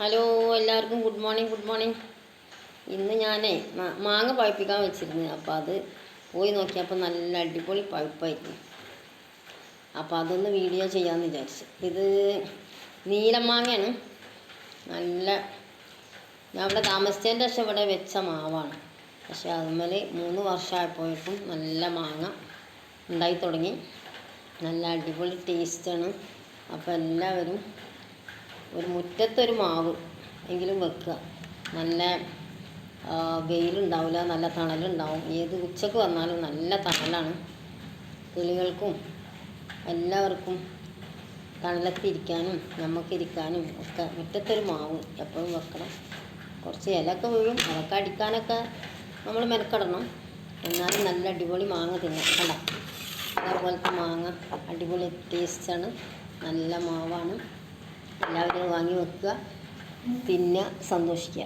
Hello എല്ലാവർക്കും good morning. Good morning. ഇന്ന് ഞാനേ മാങ്ങ പഴുപ്പിക്കാൻ വെച്ചിരുന്നു. അപ്പോൾ അത് പോയി നോക്കിയപ്പോൾ നല്ല അടിപൊളി പഴുപ്പായിരുന്നു. അപ്പോൾ അതൊന്ന് വീഡിയോ ചെയ്യാമെന്ന് വിചാരിച്ചു. ഇത് നീലമാങ്ങയാണ്. നല്ല ഞാൻ ഇവിടെ താമസിച്ചതിൻ്റെ ശേഷം ഇവിടെ വെച്ച മാവാണ്. പക്ഷേ അതുമ്മേൽ 3 വർഷമായപ്പോഴേക്കും നല്ല മാങ്ങ ഉണ്ടായി തുടങ്ങി. നല്ല അടിപൊളി ടേസ്റ്റാണ്. അപ്പോൾ എല്ലാവരും ഒരു മുറ്റത്തൊരു മാവ് എങ്കിലും വെക്കുക. നല്ല വെയിലുണ്ടാവില്ല, നല്ല തണലുണ്ടാവും. ഏത് ഉച്ചക്ക് വന്നാലും നല്ല തണലാണ്. കിളികൾക്കും എല്ലാവർക്കും തണലത്തിരിക്കാനും നമുക്കിരിക്കാനും ഒക്കെ മുറ്റത്തൊരു മാവ് എപ്പോഴും വെക്കണം. കുറച്ച് ഇലയൊക്കെ വീഴും, അതൊക്കെ അടിക്കാനൊക്കെ നമ്മൾ മെനക്കെടണം. എന്നാലും നല്ല അടിപൊളി മാങ്ങ തിന്നാം. കണ്ട അതേപോലത്തെ മാങ്ങ അടിപൊളി ടേസ്റ്റാണ്. നല്ല മാവാണ്. എല്ലാവരും വാങ്ങി വെക്കുക, തിന്നുക, സന്തോഷിക്കുക.